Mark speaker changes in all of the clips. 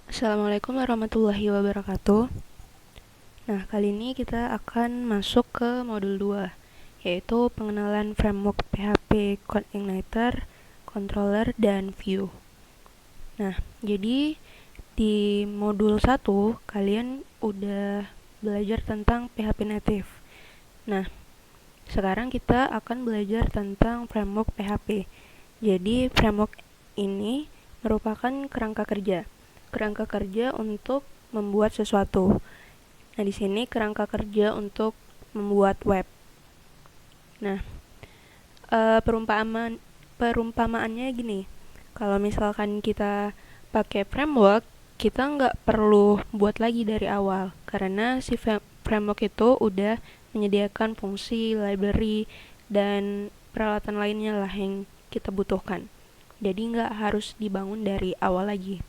Speaker 1: Assalamualaikum warahmatullahi wabarakatuh. Nah, kali ini kita akan masuk ke modul 2, yaitu pengenalan framework PHP CodeIgniter, Controller, dan View. Nah, jadi di modul 1 kalian udah belajar tentang PHP native. Nah, sekarang kita akan belajar tentang framework PHP. Jadi, framework ini merupakan kerangka kerja untuk membuat sesuatu. Nah, di sini kerangka kerja untuk membuat web. Nah, perumpamaannya gini. Kalau misalkan kita pakai framework, kita nggak perlu buat lagi dari awal, karena si framework itu udah menyediakan fungsi, library, dan peralatan lainnya lah yang kita butuhkan. Jadi nggak harus dibangun dari awal lagi.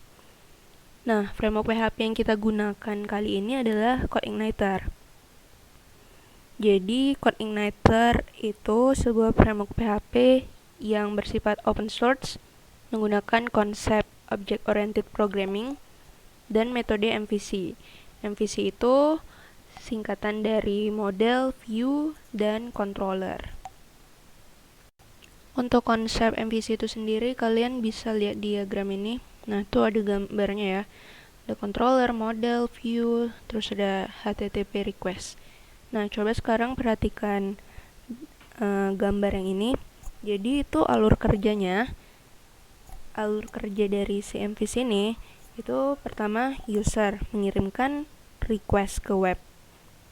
Speaker 1: Nah, framework PHP yang kita gunakan kali ini adalah CodeIgniter. Jadi, CodeIgniter itu sebuah framework PHP yang bersifat open source, menggunakan konsep Object Oriented Programming dan metode MVC. MVC itu singkatan dari Model, View, dan Controller. Untuk konsep MVC itu sendiri, kalian bisa lihat diagram ini. Nah, itu ada gambarnya ya. Ada controller, model, view, terus ada HTTP request. Nah, coba sekarang perhatikan gambar yang ini. Jadi itu alur kerja dari si MVC ini itu pertama user mengirimkan request ke web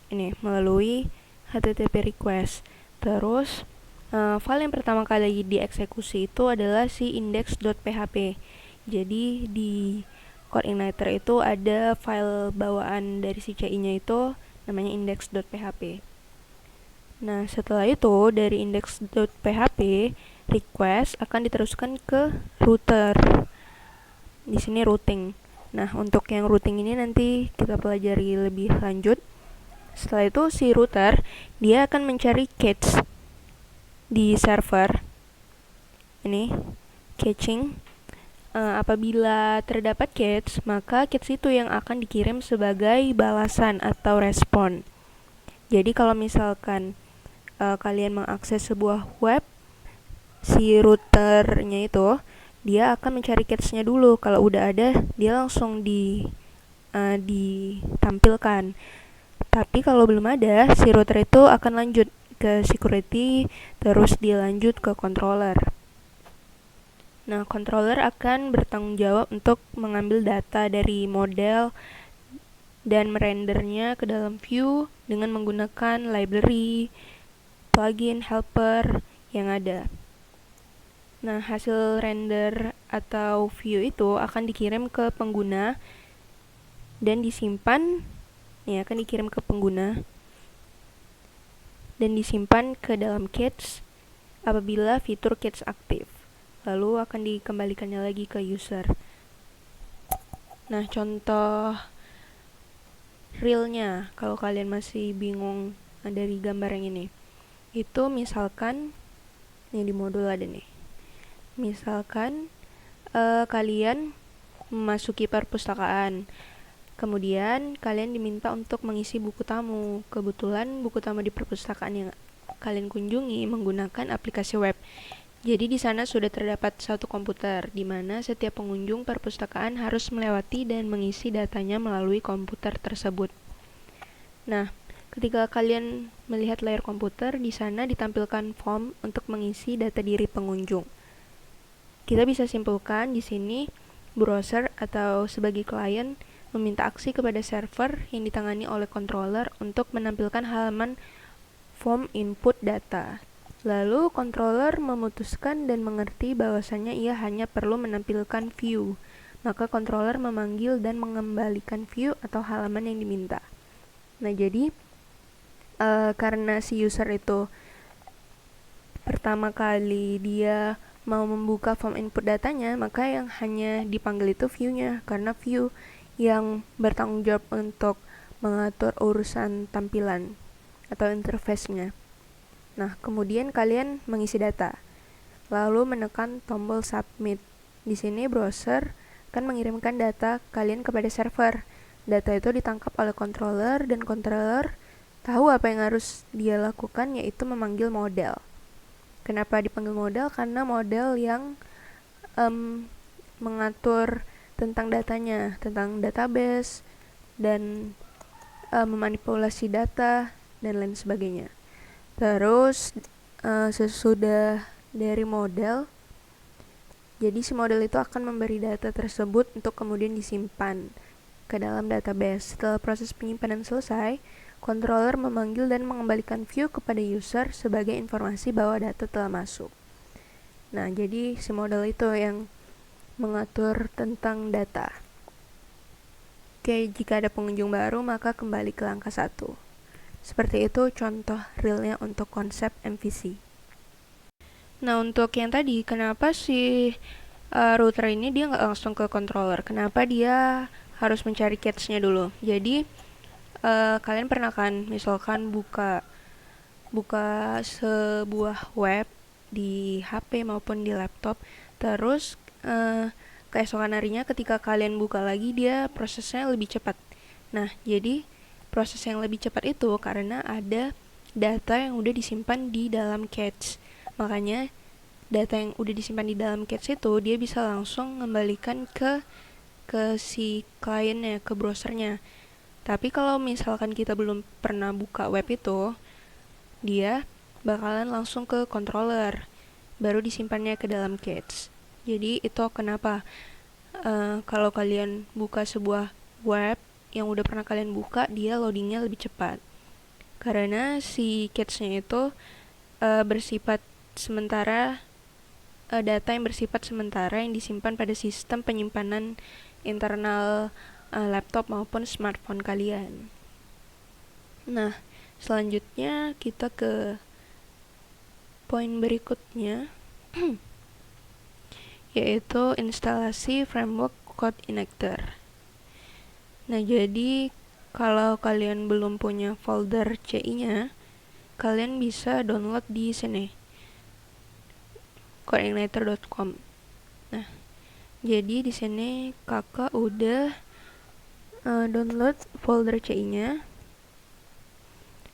Speaker 1: ini melalui HTTP request. Terus file yang pertama kali dieksekusi itu adalah si index.php. Jadi di CodeIgniter itu ada file bawaan dari si CI-nya itu namanya index.php. Nah, setelah itu dari index.php request akan diteruskan ke router. Di sini routing. Nah, untuk yang routing ini nanti kita pelajari lebih lanjut. Setelah itu si router dia akan mencari cache di server. Ini caching. Apabila terdapat cache, maka cache itu yang akan dikirim sebagai balasan atau respon. Jadi kalau misalkan kalian mengakses sebuah web, si routernya itu dia akan mencari cache-nya dulu. Kalau udah ada, dia langsung ditampilkan. Tapi kalau belum ada, si router itu akan lanjut ke security, terus dilanjut ke controller. Nah, controller akan bertanggung jawab untuk mengambil data dari model dan merendernya ke dalam view dengan menggunakan library, plugin, helper yang ada. Nah, hasil render atau view itu akan dikirim ke pengguna dan disimpan, akan dikirim ke pengguna dan disimpan ke dalam cache apabila fitur cache aktif. Lalu akan dikembalikannya lagi ke user. Nah, contoh realnya kalau kalian masih bingung dari gambar yang ini, itu misalkan ini di modul ada nih. Misalkan kalian memasuki perpustakaan, kemudian kalian diminta untuk mengisi buku tamu. Kebetulan buku tamu di perpustakaan yang kalian kunjungi menggunakan aplikasi web. Jadi di sana sudah terdapat satu komputer, di mana setiap pengunjung perpustakaan harus melewati dan mengisi datanya melalui komputer tersebut. Nah, ketika kalian melihat layar komputer, di sana ditampilkan form untuk mengisi data diri pengunjung. Kita bisa simpulkan di sini browser atau sebagai klien meminta aksi kepada server yang ditangani oleh controller untuk menampilkan halaman form input data. Lalu controller memutuskan dan mengerti bahwasannya ia hanya perlu menampilkan view. Maka controller memanggil dan mengembalikan view atau halaman yang diminta. Nah, jadi karena si user itu pertama kali dia mau membuka form input datanya, maka yang hanya dipanggil itu view-nya, karena view yang bertanggung jawab untuk mengatur urusan tampilan atau interface-nya. Nah, kemudian kalian mengisi data, lalu menekan tombol submit. Di sini browser akan mengirimkan data kalian kepada server. Data itu ditangkap oleh controller, dan controller tahu apa yang harus dia lakukan, yaitu memanggil model. Kenapa dipanggil model? Karena model yang mengatur tentang datanya, tentang database, dan memanipulasi data, dan lain sebagainya. Terus sesudah dari model, jadi si model itu akan memberi data tersebut untuk kemudian disimpan ke dalam database. Setelah proses penyimpanan selesai, controller memanggil dan mengembalikan view kepada user sebagai informasi bahwa data telah masuk. Nah, jadi si model itu yang mengatur tentang data. Oke, jika ada pengunjung baru, maka kembali ke langkah 1. Seperti itu contoh realnya untuk konsep MVC. Nah, untuk yang tadi, kenapa si router ini dia nggak langsung ke controller? Kenapa dia harus mencari cache-nya dulu? Jadi, kalian pernah kan, misalkan buka sebuah web di HP maupun di laptop, terus keesokan harinya ketika kalian buka lagi, dia prosesnya lebih cepat. Nah, jadi proses yang lebih cepat itu karena ada data yang udah disimpan di dalam cache. Makanya data yang udah disimpan di dalam cache itu dia bisa langsung mengembalikan ke si kliennya, ke browsernya. Tapi kalau misalkan kita belum pernah buka web itu, dia bakalan langsung ke controller, baru disimpannya ke dalam cache. Jadi itu kenapa kalau kalian buka sebuah web yang udah pernah kalian buka, dia loadingnya lebih cepat. Karena si cache-nya itu bersifat sementara, data yang bersifat sementara yang disimpan pada sistem penyimpanan internal laptop maupun smartphone kalian. Nah, selanjutnya kita ke poin berikutnya yaitu instalasi framework code injector. Nah, jadi kalau kalian belum punya folder CI-nya, kalian bisa download di sini, codeigniter.com. Nah, jadi di sini kakak udah download folder CI-nya.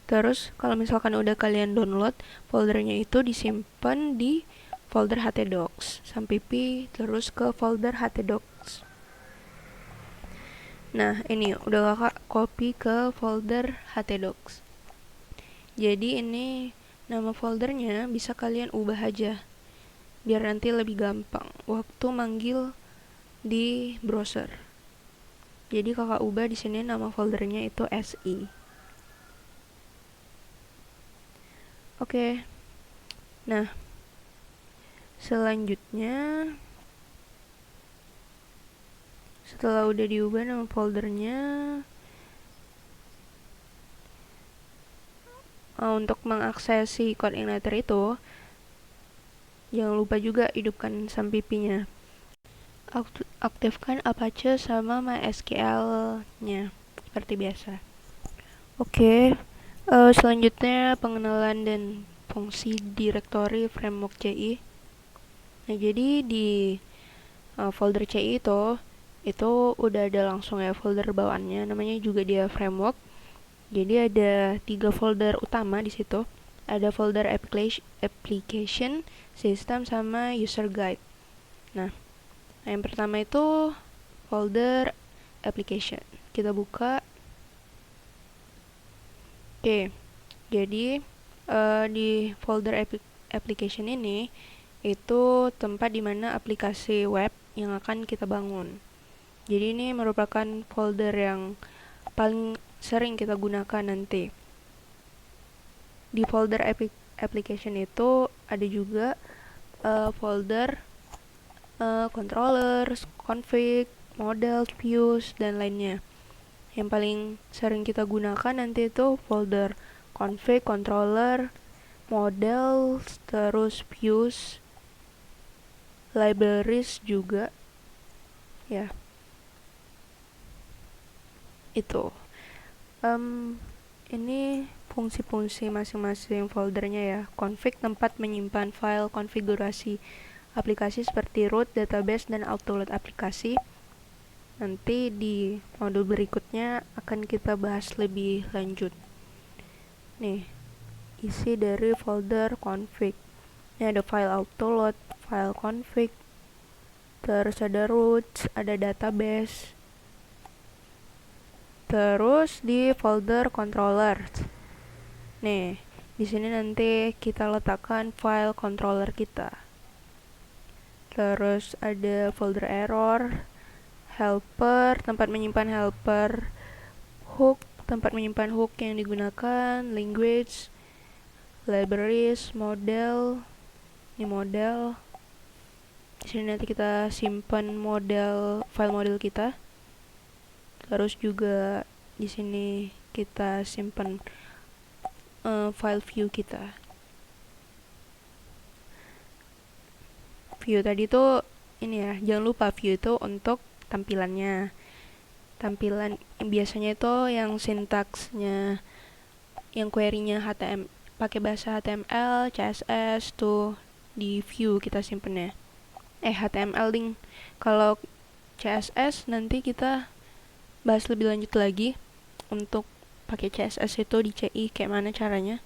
Speaker 1: Terus kalau misalkan udah kalian download, foldernya itu disimpan di folder htdocs sampai terus ke folder htdocs. Nah, ini udah kakak copy ke folder htdocs. Jadi ini nama foldernya bisa kalian ubah aja, biar nanti lebih gampang waktu manggil di browser. Jadi kakak ubah di sini nama foldernya itu SI. Oke. Nah, selanjutnya setelah udah diubah nama foldernya, untuk mengakses si codeigniter itu, jangan lupa juga hidupkan sampipinya. Aktifkan Apache sama MySQL-nya seperti biasa. Oke. Selanjutnya pengenalan dan fungsi directory framework CI. Nah, jadi di folder CI itu udah ada langsung ya folder bawaannya, namanya juga dia framework. Jadi ada 3 folder utama di situ. Ada folder application, system, sama user guide. Nah, yang pertama itu folder application. Kita buka. Oke, jadi di folder application ini itu tempat dimana aplikasi web yang akan kita bangun. Jadi ini merupakan folder yang paling sering kita gunakan nanti. Di folder application itu ada juga folder controller, config, model, views, dan lainnya. Yang paling sering kita gunakan nanti itu folder config, controller, model, terus views, libraries juga ya. Itu ini fungsi-fungsi masing-masing foldernya ya. Config tempat menyimpan file konfigurasi aplikasi seperti root, database, dan autoload aplikasi. Nanti di modul berikutnya akan kita bahas lebih lanjut. Nih, isi dari folder config. Ini ada file autoload, file config, terus ada roots, ada database. Terus di folder controller. Nih, di sini nanti kita letakkan file controller kita. Terus ada folder error, helper, tempat menyimpan helper, hook, tempat menyimpan hook yang digunakan, language, libraries, model. Ini model. Di sini nanti kita simpan model, file model kita. Terus juga di sini kita simpan file view kita. View tadi tuh ini ya, jangan lupa view itu untuk tampilannya. Tampilan biasanya itu yang sintaksnya, yang query-nya HTML, pakai bahasa HTML, CSS tuh di view kita simpennya. HTML ding. Kalau CSS nanti kita bahas lebih lanjut lagi untuk pakai CSS itu di CI kayak mana caranya.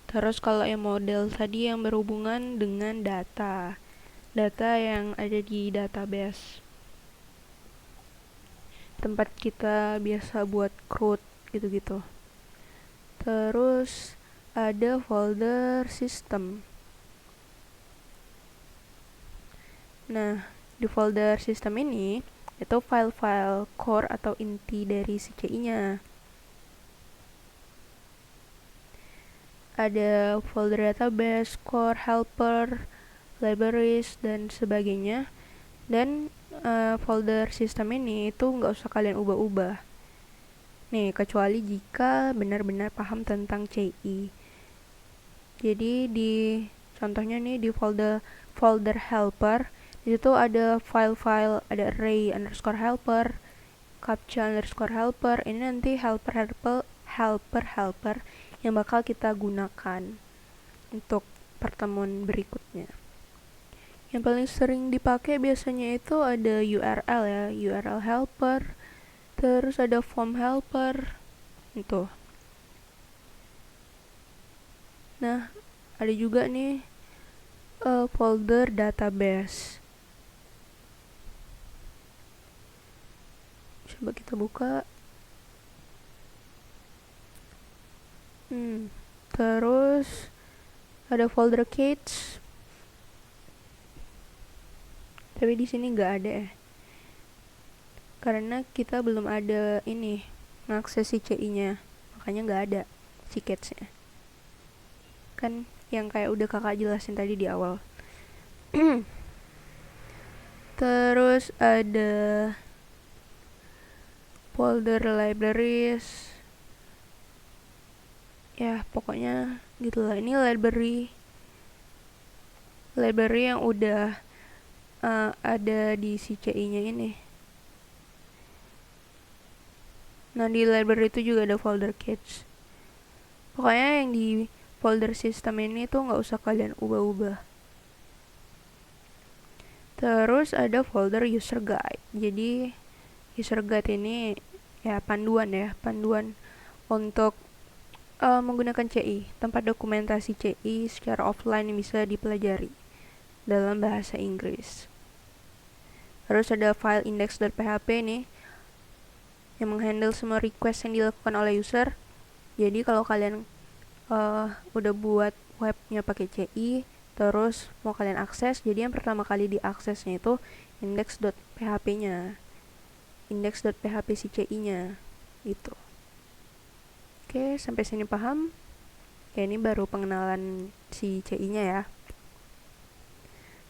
Speaker 1: Terus kalau yang model tadi yang berhubungan dengan data yang ada di database, tempat kita biasa buat CRUD gitu-gitu. Terus ada folder system. Nah, di folder system ini itu file-file core atau inti dari si CI-nya. Ada folder database, core, helper, libraries, dan sebagainya. Dan folder sistem ini itu nggak usah kalian ubah-ubah. Nih, kecuali jika benar-benar paham tentang CI. Jadi di contohnya nih di folder helper, di situ ada file-file, ada array underscore helper, captcha underscore helper. Ini nanti helper yang bakal kita gunakan untuk pertemuan berikutnya. Yang paling sering dipakai biasanya itu ada URL ya, URL helper, terus ada form helper, itu. Nah, ada juga nih folder database. Coba kita buka. Terus ada folder cache. Tapi di sini nggak ada ya. Karena kita belum ada ini ngakses si CI-nya. Makanya nggak ada si cache-nya. Kan yang kayak udah kakak jelasin tadi di awal. Terus ada folder libraries. Ya, pokoknya gitulah. Ini library yang udah ada di si CI-nya ini. Nah, di library itu juga ada folder cache. Pokoknya yang di folder system ini tuh nggak usah kalian ubah-ubah. Terus ada folder user guide. Jadi user guide ini ya panduan untuk menggunakan CI, tempat dokumentasi CI secara offline yang bisa dipelajari dalam bahasa Inggris. Terus ada file index.php nih yang menghandle semua request yang dilakukan oleh user. Jadi kalau kalian udah buat webnya pakai CI, terus mau kalian akses, jadi yang pertama kali diaksesnya itu index.php-nya, index.php si CI-nya gitu. Oke, sampai sini paham? Ya, ini baru pengenalan si CI-nya ya.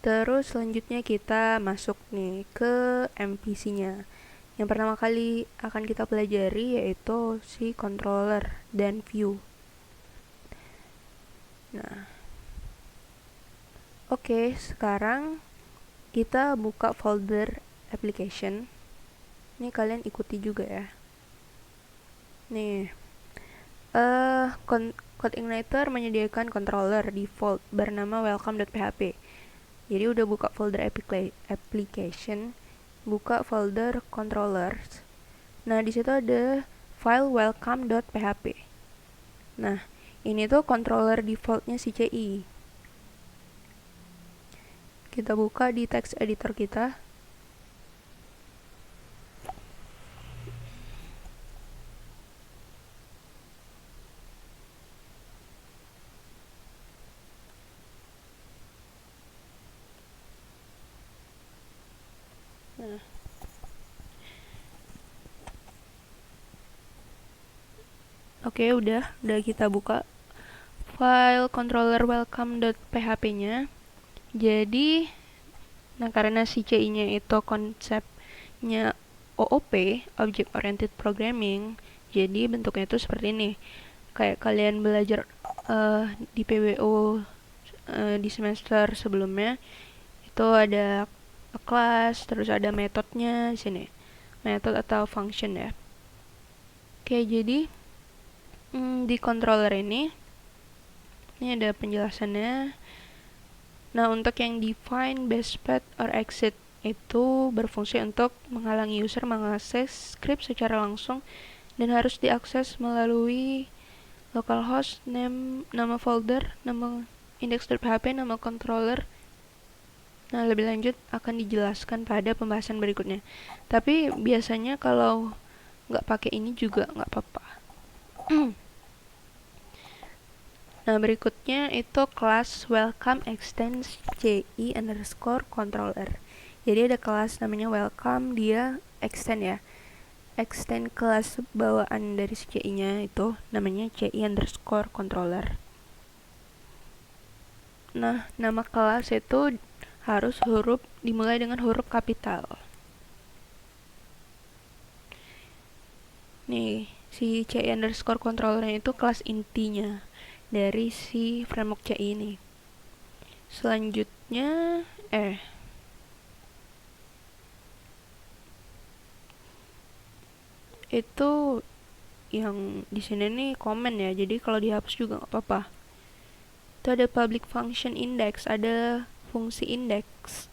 Speaker 1: Terus selanjutnya kita masuk nih ke MVC-nya. Yang pertama kali akan kita pelajari yaitu si controller dan view. Nah, oke, sekarang kita buka folder application. Ini kalian ikuti juga ya. Nih, CodeIgniter menyediakan controller default bernama welcome.php. Jadi udah buka folder application. buka folder controllers. Nah, di situ ada file welcome.php. Nah, ini tuh controller defaultnya si CI. Kita buka di text editor kita. Nah, oke, udah kita buka file controller welcome.php-nya. Jadi, nah karena si CI-nya itu konsepnya OOP, Object Oriented Programming, jadi bentuknya itu seperti ini. Kayak kalian belajar di PWO di semester sebelumnya, itu ada kelas, terus ada metodenya di sini. Metode atau function ya. Oke, jadi di controller ini ada penjelasannya. Nah, untuk yang define best path or exit itu berfungsi untuk menghalangi user mengakses script secara langsung dan harus diakses melalui localhost, nama folder, nama index.php, nama controller. Nah, lebih lanjut akan dijelaskan pada pembahasan berikutnya. Tapi biasanya kalau nggak pakai ini juga nggak apa-apa. Nah, berikutnya itu kelas welcome extends CI underscore controller. Jadi ada kelas namanya welcome, dia extend ya. Extend kelas bawaan dari CI-nya itu namanya CI underscore controller. Nah, nama kelas itu harus dimulai dengan huruf kapital. Nih, si CI underscore controllernya itu kelas intinya dari si framework CI ini. Selanjutnya, itu yang di sini nih komen ya, jadi kalau dihapus juga nggak apa-apa. Itu ada public function index, ada fungsi index.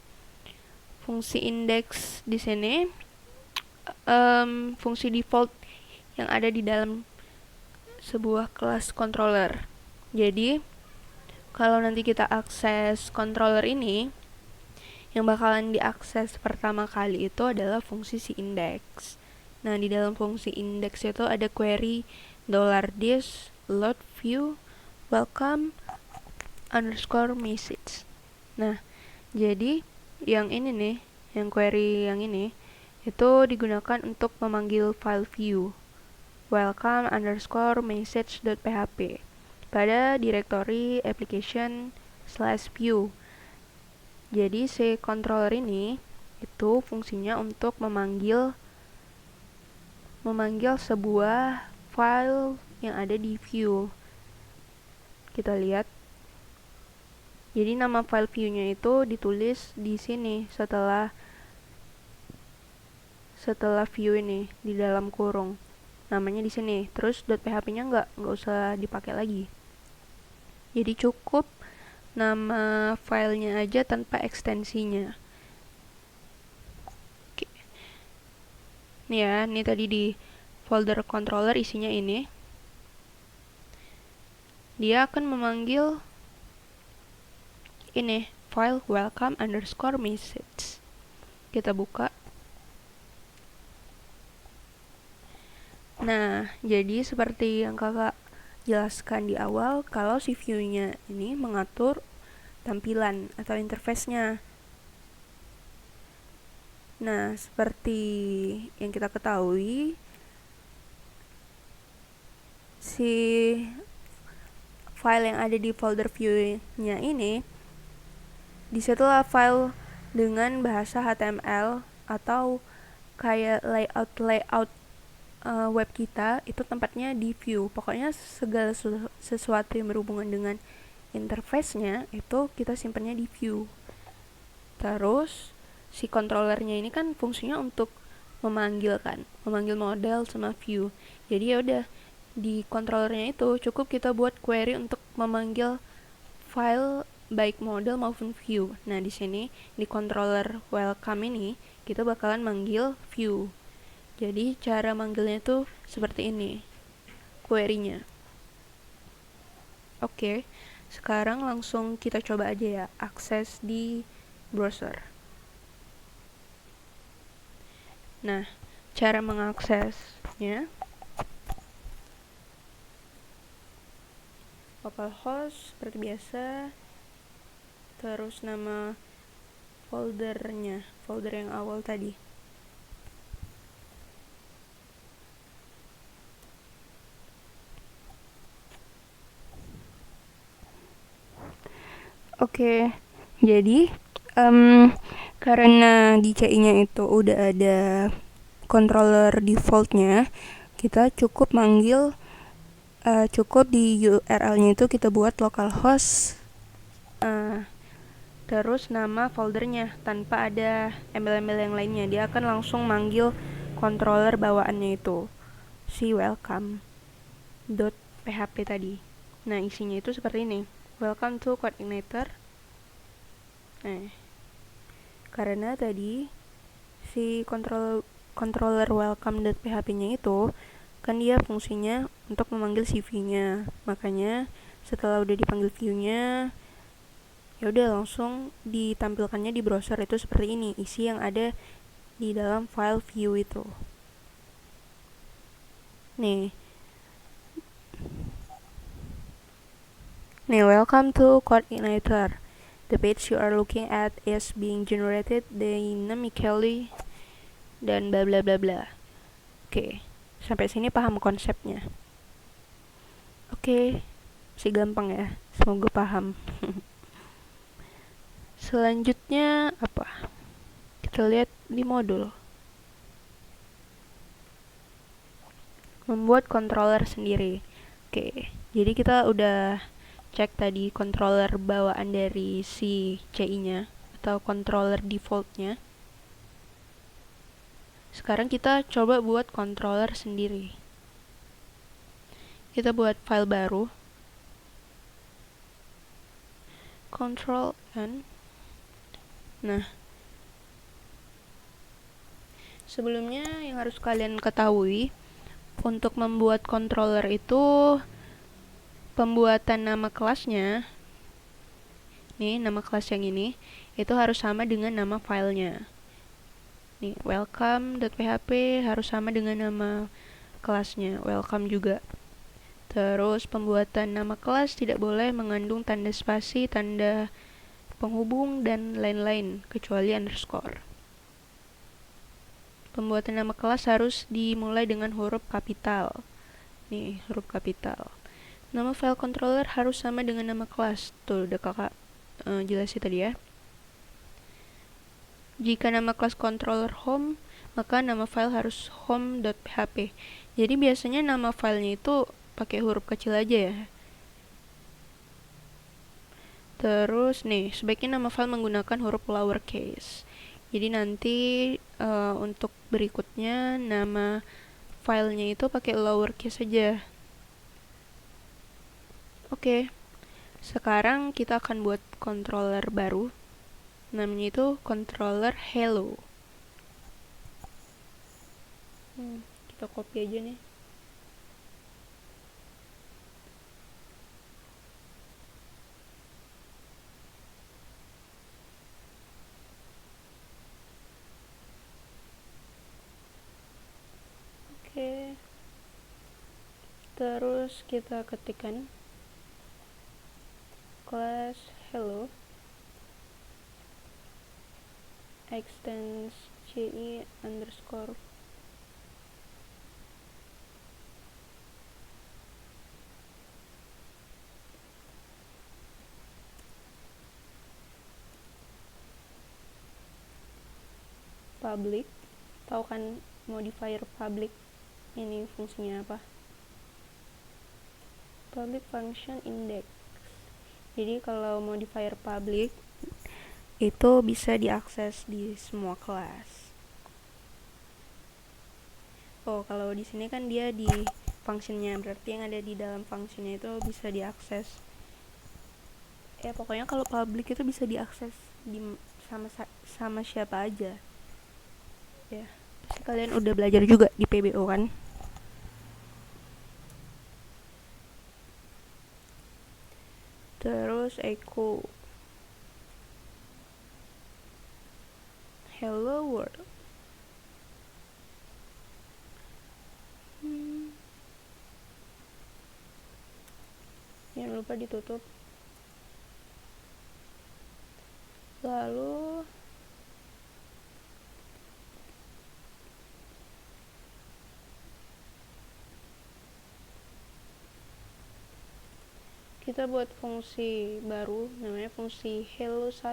Speaker 1: Fungsi index di sini fungsi default yang ada di dalam sebuah kelas controller. Jadi kalau nanti kita akses controller ini, yang bakalan diakses pertama kali itu adalah fungsi si index. Nah, di dalam fungsi index itu ada query $this load view welcome underscore message. Nah, jadi yang ini nih, yang query yang ini itu digunakan untuk memanggil file view welcome underscore message.php pada direktori application/view. Jadi si controller ini itu fungsinya untuk memanggil sebuah file yang ada di view. Kita lihat. Jadi nama file view-nya itu ditulis di sini setelah view ini di dalam kurung. Namanya di sini. Terus .php-nya nggak usah dipakai lagi. Jadi cukup nama filenya aja tanpa ekstensinya. Oke. Nih ya, ini tadi di folder controller isinya ini. Dia akan memanggil ini file welcome underscore message. Kita buka. Nah, jadi seperti yang kakak jelaskan di awal, kalau si view-nya ini mengatur tampilan atau interface-nya. Nah, seperti yang kita ketahui, si file yang ada di folder view-nya ini, disitulah file dengan bahasa HTML atau kayak layout web kita itu tempatnya di view. Pokoknya segala sesuatu yang berhubungan dengan interface-nya itu kita simpannya di view. Terus si controllernya ini kan fungsinya untuk memanggil model sama view. Jadi ya udah di controllernya itu cukup kita buat query untuk memanggil file baik model maupun view. Nah, di sini di controller welcome ini kita bakalan manggil view. Jadi cara manggilnya tuh seperti ini query-nya. Oke, sekarang langsung kita coba aja ya akses di browser. Nah, cara mengaksesnya localhost seperti biasa, terus nama foldernya, folder yang awal tadi. Oke, jadi karena di CI-nya itu udah ada controller defaultnya, kita cukup manggil cukup di URL-nya itu kita buat localhost terus nama foldernya tanpa ada embel-embel yang lainnya. Dia akan langsung manggil controller bawaannya itu si welcome.php tadi. Nah, isinya itu seperti ini. Welcome to Codeigniter. Nah, karena tadi si controller welcome.php-nya itu kan dia fungsinya untuk memanggil si view-nya. Makanya setelah udah dipanggil view-nya, ya udah langsung ditampilkannya di browser itu seperti ini, isi yang ada di dalam file view itu. Nih, welcome to Codeigniter. The page you are looking at is being generated dynamically dan bla bla bla bla. Oke, sampai sini paham konsepnya. Oke, masih gampang ya. Semoga paham. Selanjutnya apa? Kita lihat di modul. Membuat controller sendiri. Oke, jadi kita udah cek tadi controller bawaan dari si CI-nya atau controller defaultnya. Sekarang kita coba buat controller sendiri. Kita buat file baru. Ctrl N. Nah, sebelumnya yang harus kalian ketahui, untuk membuat controller itu pembuatan nama kelasnya, nih nama kelas yang ini, itu harus sama dengan nama filenya. Nih, welcome.php harus sama dengan nama kelasnya, welcome juga. Terus pembuatan nama kelas tidak boleh mengandung tanda spasi, tanda penghubung, dan lain-lain, kecuali underscore. Pembuatan nama kelas harus dimulai dengan huruf kapital. Nih, huruf kapital. Nama file controller harus sama dengan nama kelas. Tuh, udah kakak jelasin tadi ya. Jika nama kelas controller home, maka nama file harus home.php. Jadi biasanya nama filenya itu pakai huruf kecil aja ya. Terus nih, sebaiknya nama file menggunakan huruf lowercase. Jadi nanti untuk berikutnya nama filenya itu pakai lowercase saja. Oke, sekarang kita akan buat controller baru. Namanya itu controller hello. Kita copy aja nih. Oke. Terus kita ketikkan class hello extends ci underscore public. Tahu kan modifier public ini fungsinya apa? Public function index. Jadi kalau modifier public itu bisa diakses di semua kelas. Oh, kalau di sini kan dia di functionnya, berarti yang ada di dalam functionnya itu bisa diakses. Pokoknya kalau public itu bisa diakses sama siapa aja. Ya, pasti kalian udah belajar juga di PBO kan. Terus echo hello world. Jangan lupa ditutup. Lalu kita buat fungsi baru namanya fungsi hello1.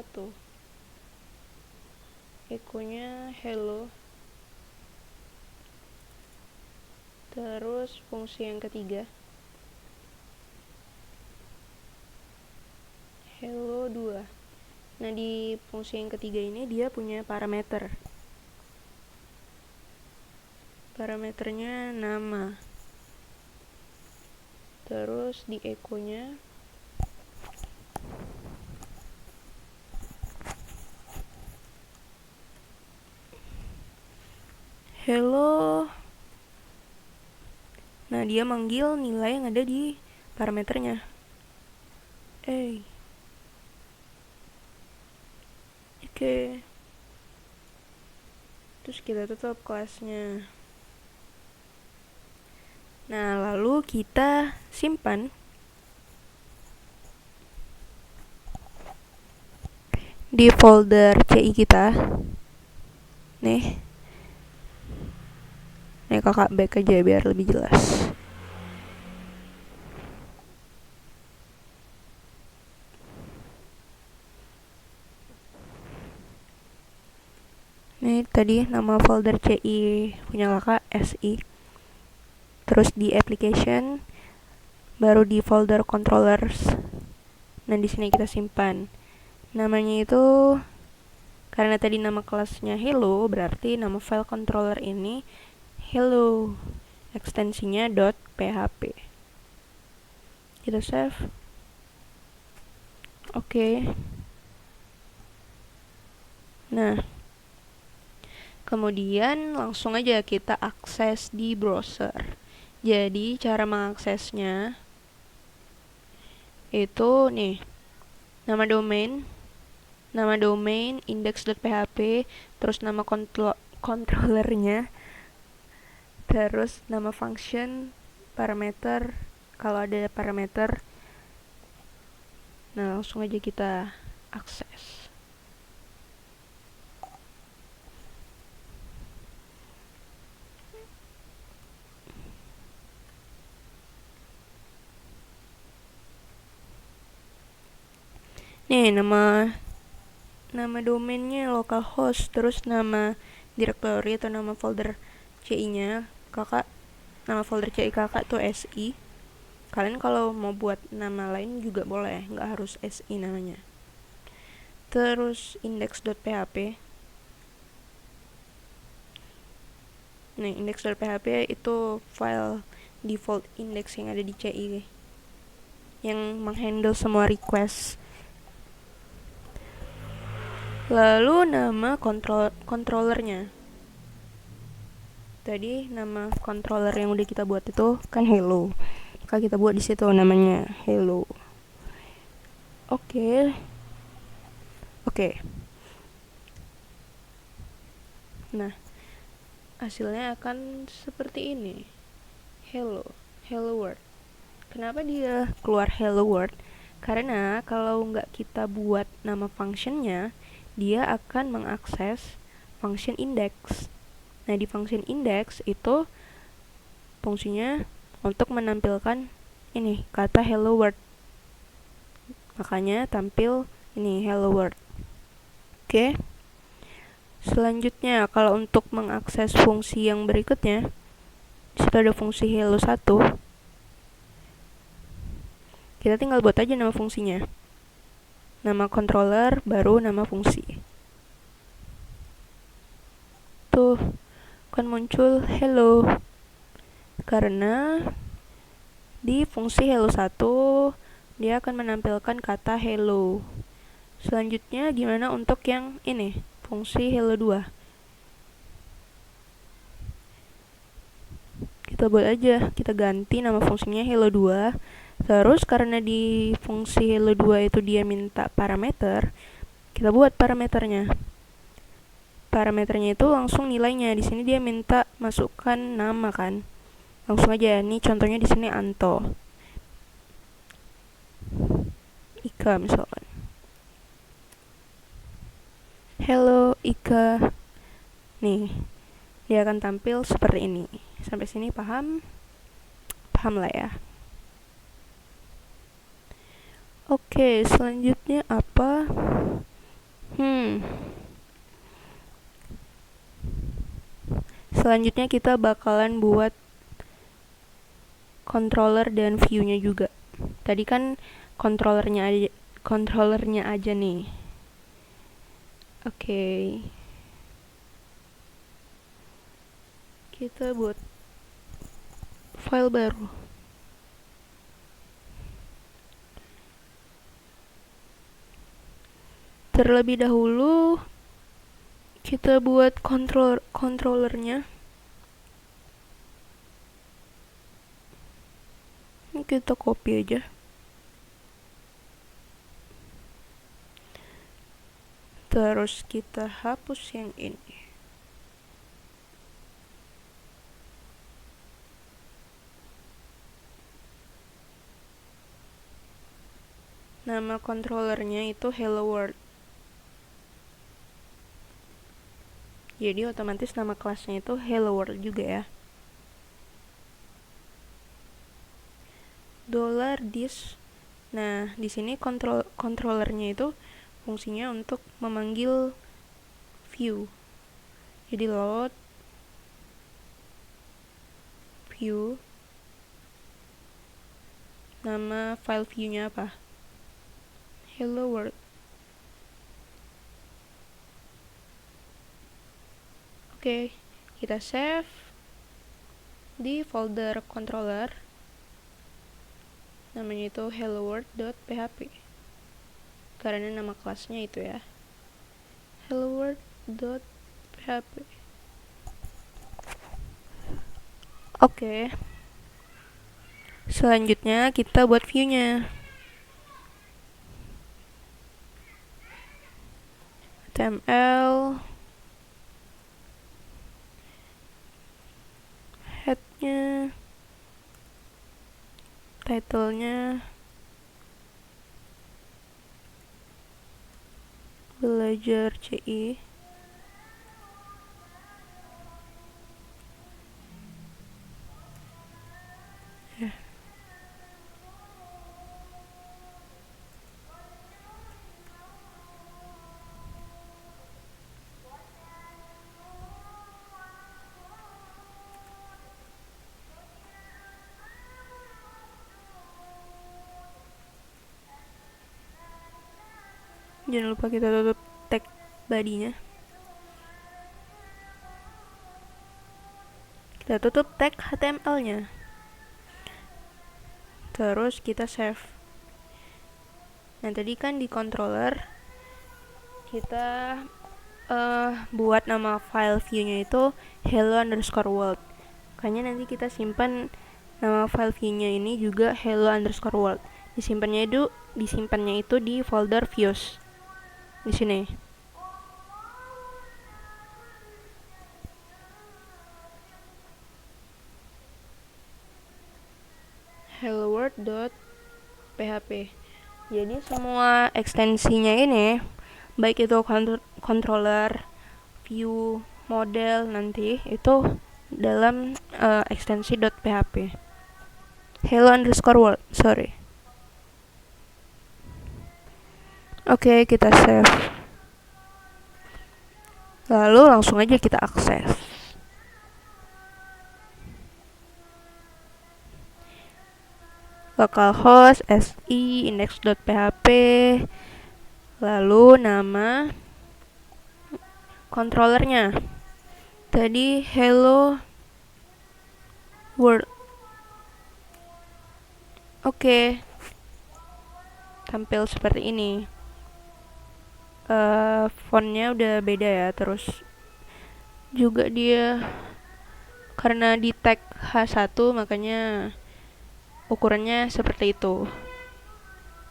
Speaker 1: Echo-nya hello. Terus fungsi yang ketiga hello2. Nah, di fungsi yang ketiga ini dia punya parameter. Parameternya nama. Terus di echo-nya hello. Nah, dia manggil nilai yang ada di parameternya. Oke. Terus kita tutup kelasnya. Nah, lalu kita simpan di folder CI kita. Nih kakak back aja biar lebih jelas. Nih tadi nama folder CI punya kakak SI. Terus di application, baru di folder controllers. Nah, di sini kita simpan. Namanya itu karena tadi nama kelasnya hello, berarti nama file controller ini hello. Ekstensinya .php. Kita save. Oke. Nah, kemudian langsung aja kita akses di browser. Jadi cara mengaksesnya itu nih, nama domain index.php, terus nama controllernya, terus nama function, parameter kalau ada parameter. Nah, langsung aja kita akses. Nih nama domainnya localhost, terus nama directory atau nama folder CI-nya kakak, nama folder CI kakak tuh SI. Kalian kalau mau buat nama lain juga boleh, nggak harus SI namanya. Terus index.php. Nih, index.php itu file default index yang ada di CI yang menghandle semua request. Lalu nama controllernya. Tadi nama controller yang udah kita buat itu kan hello. Maka kita buat di situ namanya hello. Oke. Nah, hasilnya akan seperti ini. Hello world. Kenapa dia keluar hello world? Karena kalau nggak kita buat nama functionnya, dia akan mengakses function index. Nah, di function index itu fungsinya untuk menampilkan ini kata hello world. Makanya tampil ini hello world. Oke. Selanjutnya, kalau untuk mengakses fungsi yang berikutnya, disitu ada fungsi hello1. Kita tinggal buat aja nama fungsinya. Nama controller baru nama fungsi. Tuh kan muncul hello. Karena di fungsi hello1 dia akan menampilkan kata hello. Selanjutnya gimana untuk yang ini, fungsi hello2? kita buat aja, kita ganti nama fungsinya hello 2. Terus karena di fungsi hello 2 itu dia minta parameter, kita buat parameternya. Parameternya itu langsung nilainya. Di sini dia minta masukkan nama kan. Langsung aja, nih contohnya di sini Anto. Ika misalkan. Hello Ika. Nih, dia akan tampil seperti ini. Sampai sini paham? Paham lah ya. Oke, selanjutnya apa? Selanjutnya kita bakalan buat controller dan view-nya juga. Tadi kan controllernya aja nih. Oke. Kita buat file baru. Terlebih dahulu kita buat controllernya. Ini kita copy aja. Terus kita hapus yang ini. Nama controllernya itu hello world. Jadi otomatis nama kelasnya itu hello world juga ya. $this. Nah, di sini controllernya itu fungsinya untuk memanggil view. Jadi load view. Nama file view-nya apa? Hello world. Oke, kita save di folder controller. Namanya itu helloworld.php. Karena nama kelasnya itu ya. helloworld.php. Oke. Selanjutnya kita buat view-nya. HTML, head-nya, title-nya, belajar CI. Jangan lupa kita tutup tag body-nya. Kita tutup tag HTML-nya. Terus kita save. Nah, tadi kan di controller kita buat nama file view-nya itu hello_world. Makanya nanti kita simpan nama file view-nya ini juga hello_world. Disimpannya itu di folder views. Di sini. helloworld.php. Jadi semua ekstensinya ini, baik itu controller, view, model nanti itu dalam ekstensi .php. hello_world, sorry. Oke, kita save. Lalu langsung aja kita akses. Localhost si index.php, lalu nama controllernya tadi hello world. Oke, tampil seperti ini. Fontnya udah beda ya, terus juga dia karena di tag H1 makanya ukurannya seperti itu,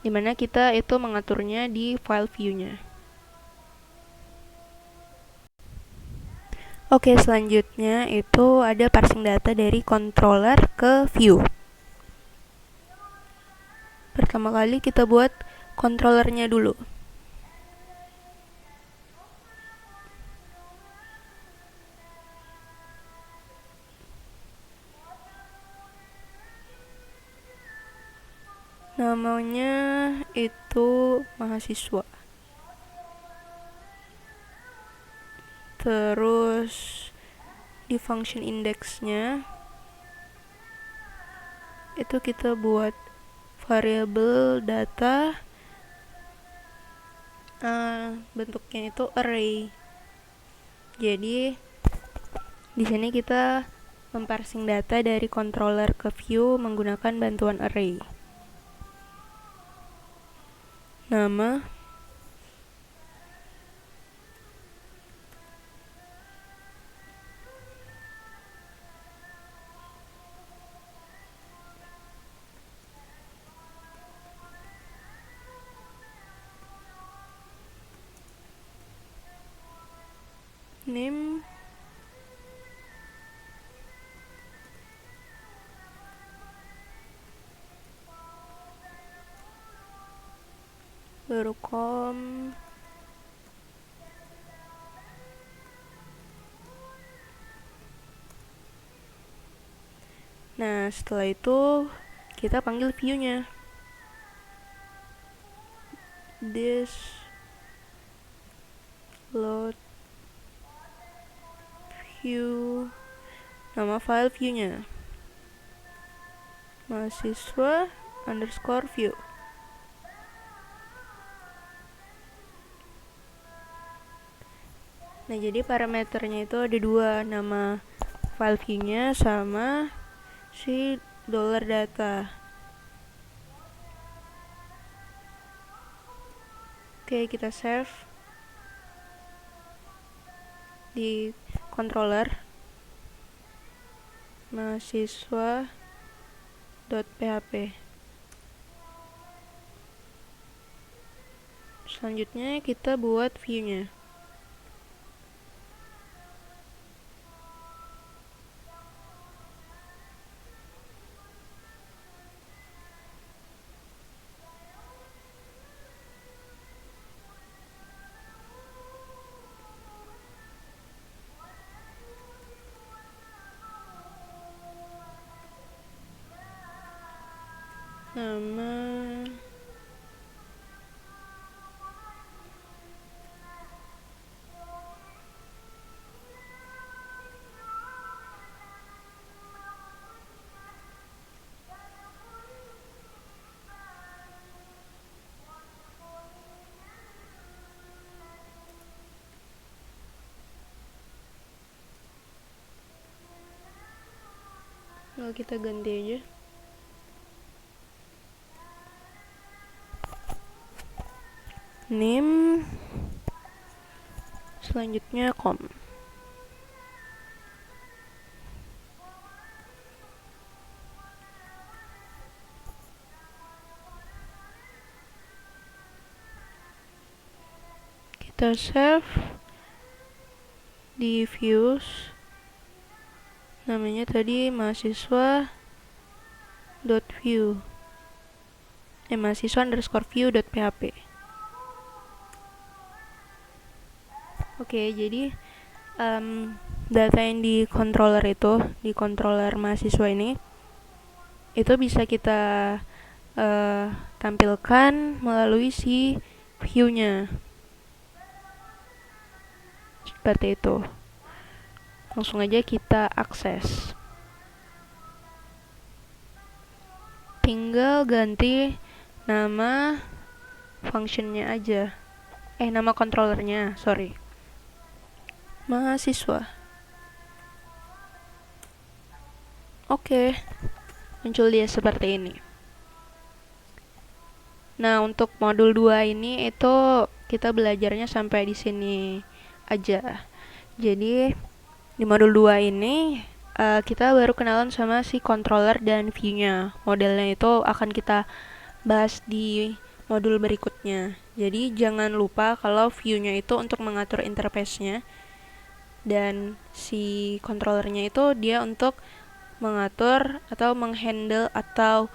Speaker 1: dimana kita itu mengaturnya di file view-nya. Oke, selanjutnya itu ada parsing data dari controller ke view. Pertama kali kita buat controllernya dulu. Namanya itu mahasiswa. Terus di function indexnya itu kita buat variabel data, bentuknya itu array. Jadi di sini kita memparsing data dari controller ke view menggunakan bantuan array. Nama, name, baru nah setelah itu kita panggil view-nya. This load view, nama file view-nya mahasiswa underscore view. Nah, jadi parameternya itu ada dua, nama file view-nya sama si $data. Oke, kita save di controller mahasiswa.php. Selanjutnya kita buat view-nya. Nama, lalu kita ganti aja. Name, selanjutnya com. Kita save di views, namanya tadi mahasiswa.view, mahasiswa underscore view.php. Oke, jadi data yang di controller itu, di controller mahasiswa ini, itu bisa kita tampilkan melalui si view-nya. Seperti itu. Langsung aja kita akses. Tinggal ganti nama functionnya aja. Nama controllernya, sorry. Mahasiswa. Oke, muncul dia seperti ini. Nah, untuk modul 2 ini itu kita belajarnya sampai di sini aja. Jadi di modul 2 ini kita baru kenalan sama si controller dan view-nya. Modelnya itu akan kita bahas di modul berikutnya. Jadi jangan lupa kalau view-nya itu untuk mengatur interface-nya, dan si controllernya itu dia untuk mengatur atau menghandle atau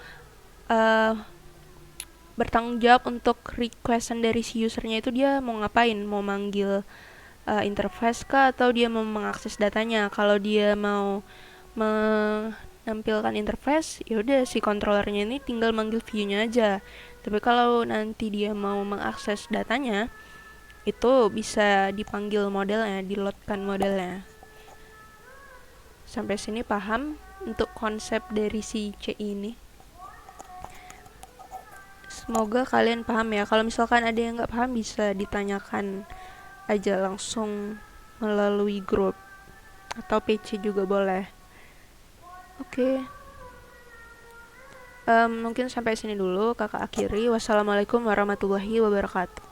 Speaker 1: uh, bertanggung jawab untuk requestan dari si usernya itu dia mau ngapain, mau manggil interface kah atau dia mau mengakses datanya. Kalau dia mau menampilkan interface, ya udah si controllernya ini tinggal manggil view-nya aja. Tapi kalau nanti dia mau mengakses datanya, itu bisa dipanggil modelnya, di-loadkan modelnya. Sampai sini paham untuk konsep dari si C ini? Semoga kalian paham ya. Kalau misalkan ada yang nggak paham bisa ditanyakan aja langsung melalui grup atau PC juga boleh. Oke. Mungkin sampai sini dulu kakak akhiri. Wassalamualaikum warahmatullahi wabarakatuh.